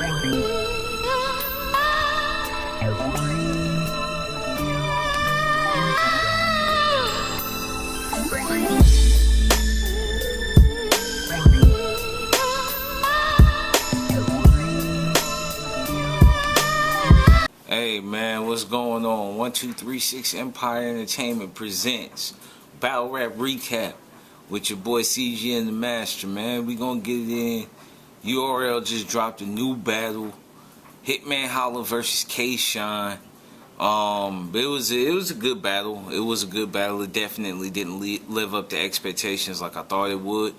Hey man, what's going on? 1236 Empire Entertainment presents Battle Rap Recap with your boy CGM the Master, man. We gonna get it in. URL just dropped a new battle. Hitman Holla versus K-Shine. It was a good battle. It was a good battle. It definitely didn't live up to expectations like I thought it would.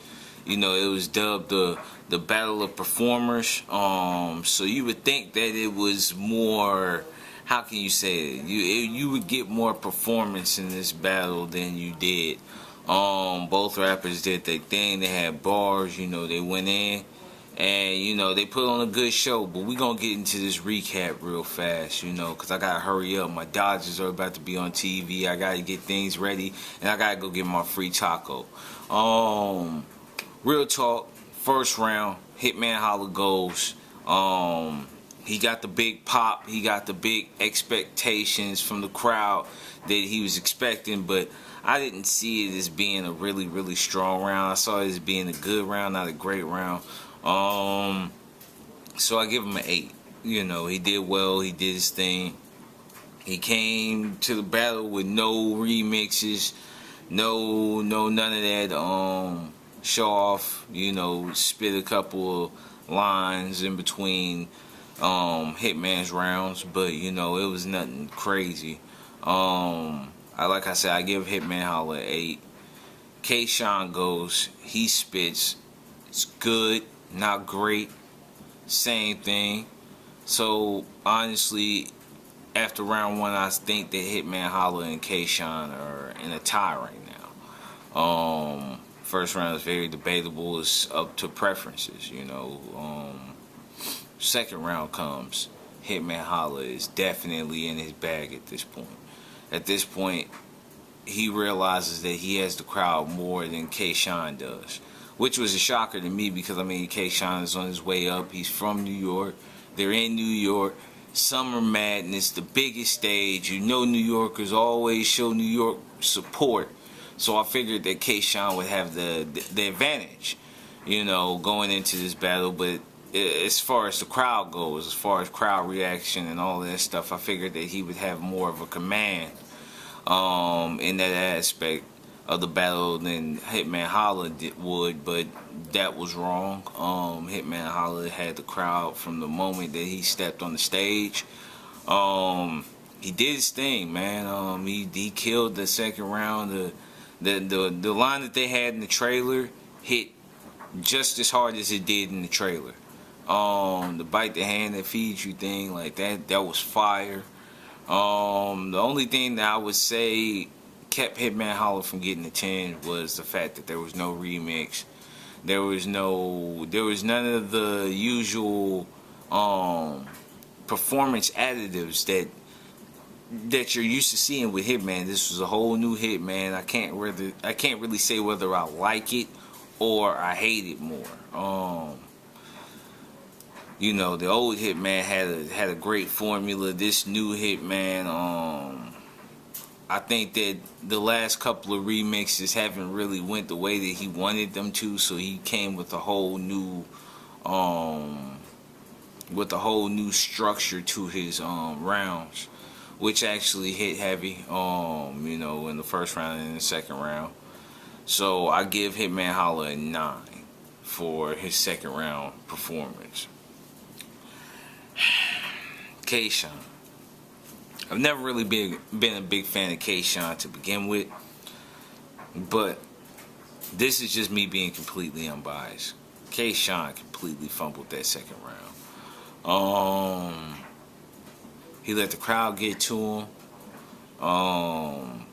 You know, it was dubbed the Battle of Performers. So you would think that it was more, how can you say it? You would get more performance in this battle than you did. Both rappers did their thing. They had bars. You know, they went in. And, you know, they put on a good show. But we going to get into this recap real fast, you know, because I got to hurry up. My Dodgers are about to be on TV. I got to get things ready. And I got to go get my free taco. Real talk, first round, Hitman Holla goes. He got the big pop. He got the big expectations from the crowd that he was expecting. But I didn't see it as being a really, really strong round. I saw it as being a good round, not a great round. So I give him an 8. You know, he did well. He did his thing. He came to the battle with no remixes, none of that. Show off. You know, spit a couple of lines in between Hitman's rounds, but you know, it was nothing crazy. Like I said, I give Hitman Holla an 8. K-Shine goes. He spits. It's good. Not great. Same thing. So honestly, after round 1, I think that Hitman Holla and K-Shine are in a tie right now. First round is very debatable. It's up to preferences, you know. Second round comes. Hitman Holla is definitely in his bag at this point. At this point, he realizes that he has the crowd more than K-Shine does. Which was a shocker to me because, I mean, K-Shine is on his way up. He's from New York. They're in New York. Summer Madness, the biggest stage. You know, New Yorkers always show New York support. So I figured that K-Shine would have the advantage, you know, going into this battle. But as far as the crowd goes, as far as crowd reaction and all that stuff, I figured that he would have more of a command in that aspect of the battle than Hitman Holla would, but that was wrong. Hitman Holla had the crowd from the moment that he stepped on the stage. He did his thing, man. He killed the second round. The line that they had in the trailer hit just as hard as it did in the trailer. The bite the hand that feeds you thing, like that was fire. The only thing that I would say kept Hitman Holla from getting a 10 was the fact that there was no remix. There was none of the usual performance additives that you're used to seeing with Hitman. This was a whole new Hitman. I can't really say whether I like it or I hate it more. You know, the old Hitman had a great formula. This new Hitman, I think that the last couple of remixes haven't really went the way that he wanted them to, so he came with a whole new structure to his rounds, which actually hit heavy, you know, in the first round and in the second round. So I give Hitman Holla a 9 for his second round performance. K-Shine. I've never really been a big fan of K-Shine to begin with, but this is just me being completely unbiased. K-Shine completely fumbled that second round. He let the crowd get to him.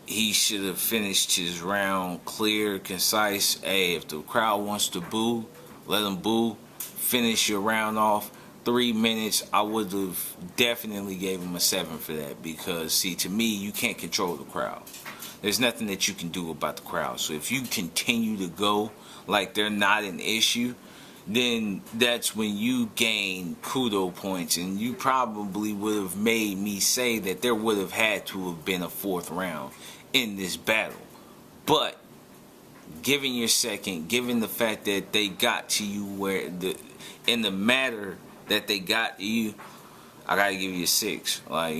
He should have finished his round clear, concise. Hey, if the crowd wants to boo, let them boo. Finish your round off. 3 minutes, I would have definitely gave him a 7 for that, because see, to me, you can't control the crowd. There's nothing that you can do about the crowd. So if you continue to go like they're not an issue, then that's when you gain kudo points, and you probably would have made me say that there would have had to have been a fourth round in this battle. But given your second, given the fact that they got to you in the matter that they got to you, I gotta give you a 6. Like,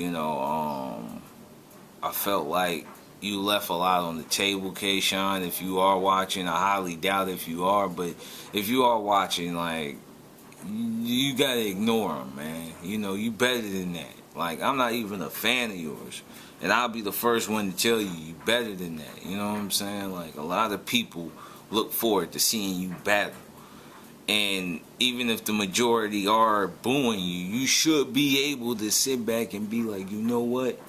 I felt like you left a lot on the table, K-Shine. If you are watching, I highly doubt if you are, but if you are watching, like, you gotta ignore them, man. You better than that. Like, I'm not even a fan of yours, and I'll be the first one to tell you, you better than that. You know what I'm saying? Like, a lot of people look forward to seeing you battle. And even if the majority are booing you, you should be able to sit back and be like, you know what?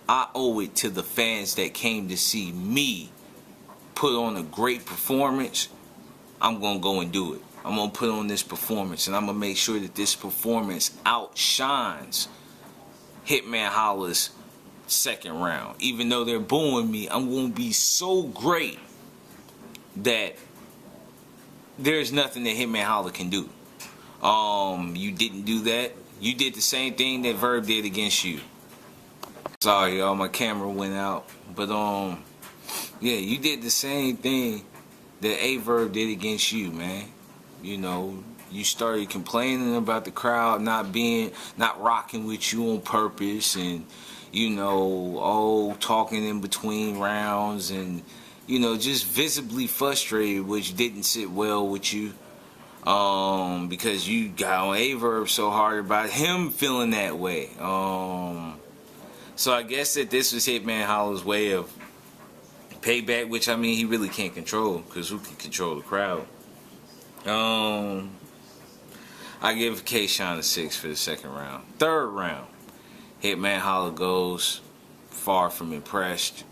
I owe it to the fans that came to see me put on a great performance. I'm going to go and do it. I'm going to put on this performance, and I'm going to make sure that this performance outshines Hitman Holla's second round. Even though they're booing me, I'm going to be so great that there's nothing that Hitman Holla can do. You didn't do that. You did the same thing that Verb did against you. Sorry, y'all, my camera went out. But yeah, you did the same thing that Verb did against you, man. You started complaining about the crowd not rocking with you on purpose, and talking in between rounds, and just visibly frustrated, which didn't sit well with you. Because you got on Verb so hard about him feeling that way. So I guess that this was Hitman Holla's way of payback, which, I mean, he really can't control, because who can control the crowd? I give K-Shine a 6 for the second round. Third round, Hitman Holla goes far from impressed.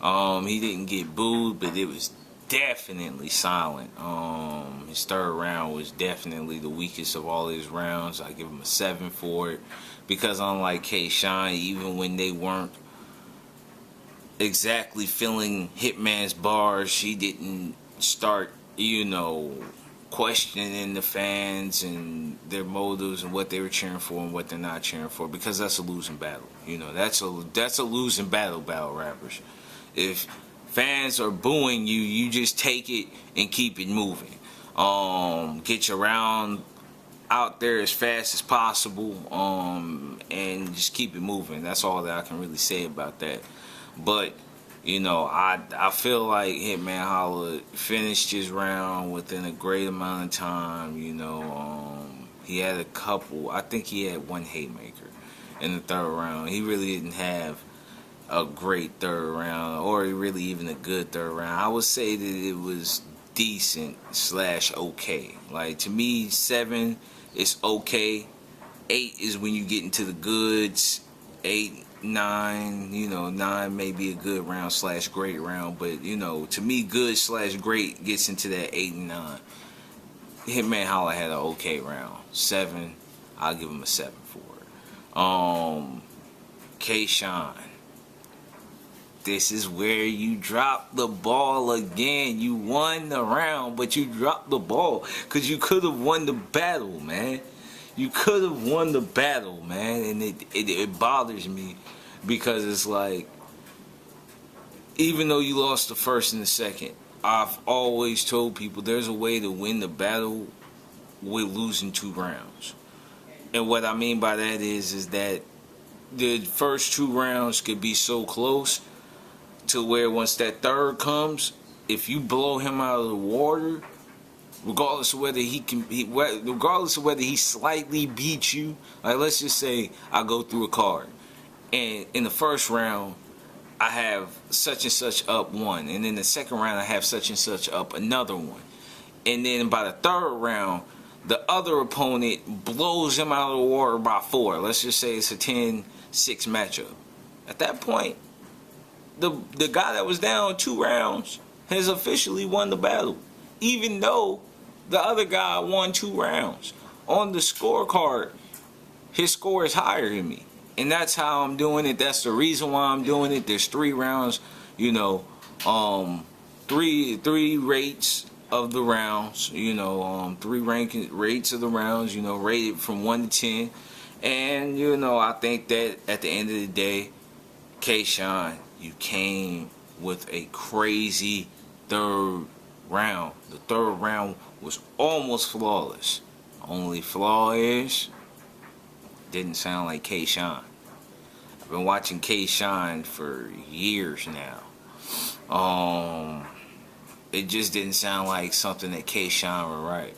He didn't get booed, but it was definitely silent. His third round was definitely the weakest of all his rounds. I give him a 7 for it, because unlike K-Shine, even when they weren't exactly filling Hitman's bars, he didn't start, questioning the fans and their motives and what they were cheering for and what they're not cheering for, because that's a losing battle. That's a losing battle, battle rappers. If fans are booing you, you just take it and keep it moving. Get your round out there as fast as possible, and just keep it moving. That's all that I can really say about that. But I feel like Hitman Holla finished his round within a great amount of time. He had a couple. I think he had one haymaker in the third round. He really didn't have a great third round, or really even a good third round. I would say that it was decent / okay. Like, to me, 7 is okay. 8 is when you get into the goods. 8, 9, 9 may be a good round / great round, but to me, good / great gets into that 8 and 9. Hitman Holla had an okay round. 7, I'll give him a 7 for it. K-Shine, this is where you dropped the ball again. You won the round, but you dropped the ball, because you could have won the battle, man. You could have won the battle, man, and it bothers me, because it's like, even though you lost the first and the second, I've always told people there's a way to win the battle with losing 2 rounds. And what I mean by that is that the first 2 rounds could be so close to where once that third comes, if you blow him out of the water, regardless of whether he slightly beats you, like, let's just say I go through a card, and in the first round I have such and such up 1, and in the second round I have such and such up another 1, and then by the third round the other opponent blows him out of the water by 4. Let's just say it's a 10-6 matchup. At that point, the guy that was down 2 rounds has officially won the battle, even though the other guy won 2 rounds. On the scorecard, his score is higher than me, and that's how I'm doing it. That's the reason why I'm doing it. There's 3 rounds, 3 rates, of the rounds, you know, three rates of the rounds, you know, rated from 1 to 10. And, you know, I think that at the end of the day, K-Shine, you came with a crazy third round. The third round was almost flawless. Only flaw is, didn't sound like K-Shine. I've been watching K-Shine for years now. It just didn't sound like something that K-Shine would write.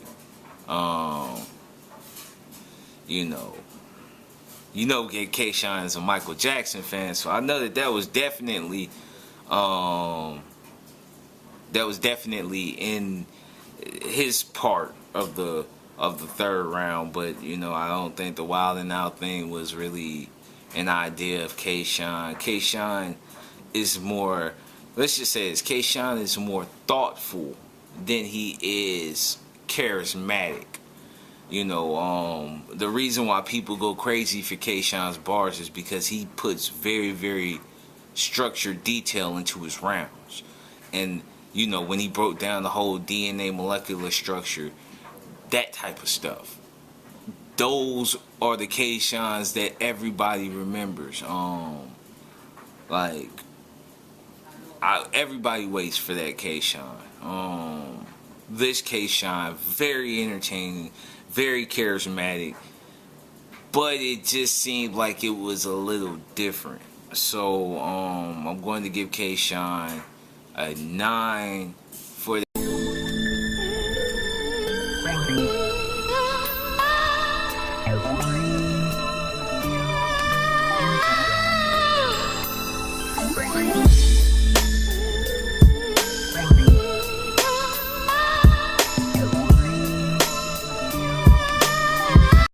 You know, K-Shine is a Michael Jackson fan, so I know that was definitely in his part of the third round. But you know, I don't think the Wildin' Out thing was really an idea of K-Shine. K-Shine is more, let's just say this, K-Shine is more thoughtful than he is charismatic. You know, the reason why people go crazy for K-Shine's bars is because he puts very, very structured detail into his rounds. And, you know, when he broke down the whole DNA molecular structure, that type of stuff. Those are the K-Shines that everybody remembers. Everybody waits for that K-Shine. This K-Shine, very entertaining, very charismatic, but it just seemed like it was a little different. So I'm going to give K-Shine a 9